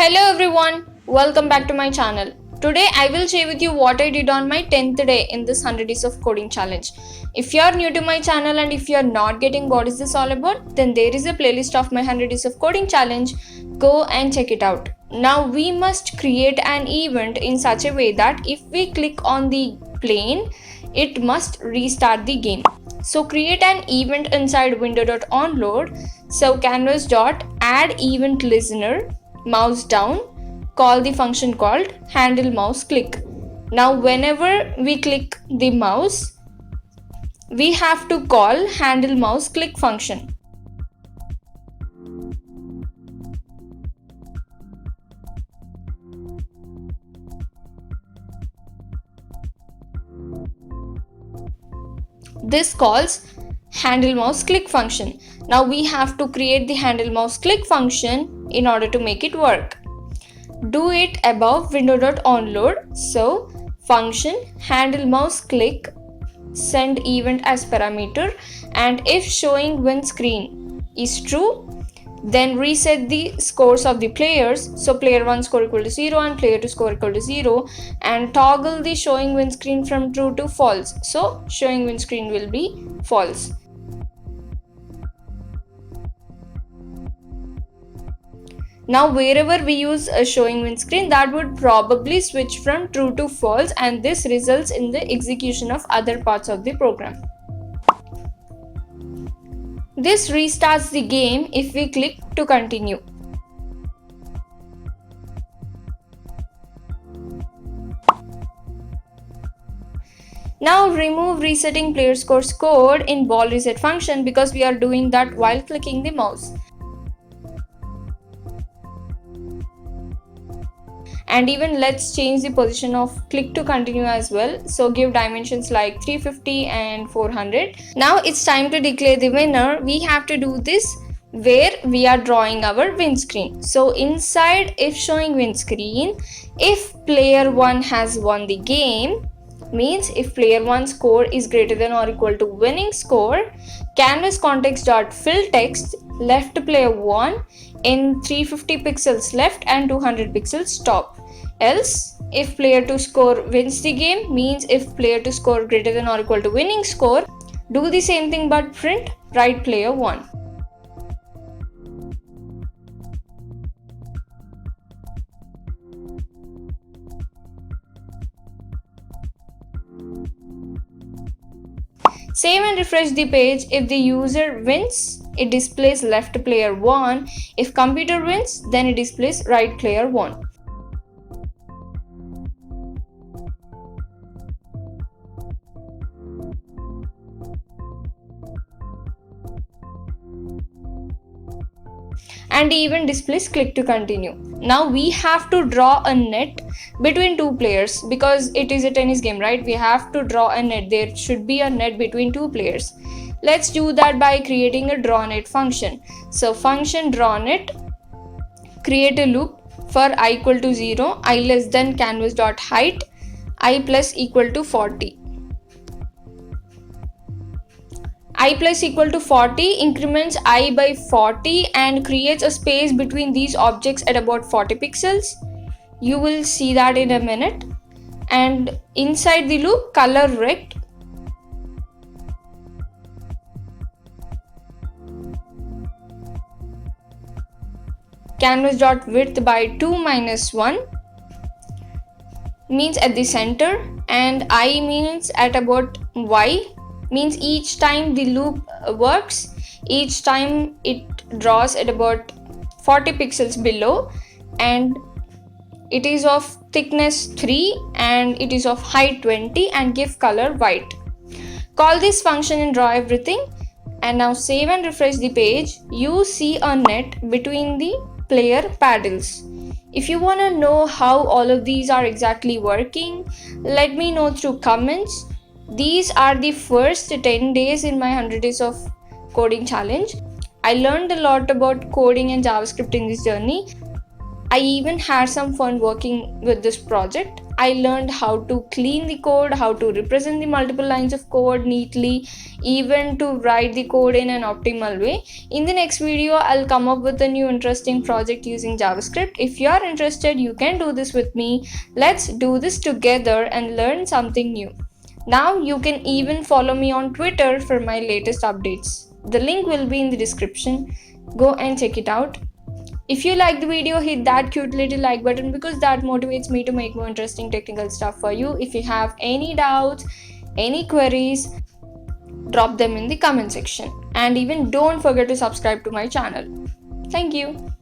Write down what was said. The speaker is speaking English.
Hello everyone, welcome back to my channel. Today I will share with you what I did on my 10th day in this 100 days of coding challenge. If you are new to my channel and if you are not getting what is this all about, then there is a playlist of my 100 days of coding challenge. Go and check it out. Now we must create an event in such a way that if we click on the plane, it must restart the game. So create an event inside window.onload. So canvas.add-event-listener, mouse down, call the function called handle mouse click. Now whenever we click the mouse, we have to call handle mouse click function. This calls handle mouse click function. Now we have to create the handle mouse click function in order to make it work. Do it above window.onload. So function handle mouse click, send event as parameter, and if showing win screen is true, then reset the scores of the players. So player 1 score equal to 0 and player 2 score equal to 0, and toggle the showing win screen from true to false. So showing win screen will be false. Now wherever we use a showing win screen, that would probably switch from true to false, and this results in the execution of other parts of the program. This restarts the game if we click to continue. Now remove resetting player scores code in ball reset function because we are doing that while clicking the mouse. And even let's change the position of click to continue as well. So give dimensions like 350 and 400. Now it's time to declare the winner. We have to do this where we are drawing our win screen. So inside if showing win screen, if player 1 has won the game, means if player 1 score is greater than or equal to winning score, canvas context.fill text left player 1 in 350 pixels left and 200 pixels top. Else, if player 2 score wins the game, means if player 2 score greater than or equal to winning score, do the same thing but print right player 1. Save and refresh the page. If the user wins, it displays left player 1. If computer wins, then it displays right player 1. And even displays click to continue. Now we have to draw a net between two players because it is a tennis game, right? We have to draw a net. There should be a net between two players. Let's do that by creating a draw net function. So function draw net, create a loop for I equal to 0, I less than canvas.height, I plus equal to 40. I plus equal to 40 increments I by 40 and creates a space between these objects at about 40 pixels. You will see that in a minute. And inside the loop, color rect. Canvas.width by 2 minus 1 means at the center, and I means at about Y. Means each time the loop works, each time it draws at about 40 pixels below, and it is of thickness 3 and it is of height 20 and give color white. Call this function and draw everything, and now save and refresh the page. You see a net between the player paddles. If you want to know how all of these are exactly working, let me know through comments. These are the first 10 days in my 100 days of coding challenge. I learned a lot about coding and JavaScript in this journey. I even had some fun working with this project. I learned how to clean the code, how to represent the multiple lines of code neatly, even to write the code in an optimal way. In the next video, I'll come up with a new interesting project using JavaScript. If you are interested, you can do this with me. Let's do this together and learn something new. Now you can even follow me on Twitter for my latest updates. The link will be in the description. Go and check it out. If you like the video, hit that cute little like button because that motivates me to make more interesting technical stuff for you. If you have any doubts, any queries, drop them in the comment section. And even don't forget to subscribe to my channel. Thank you.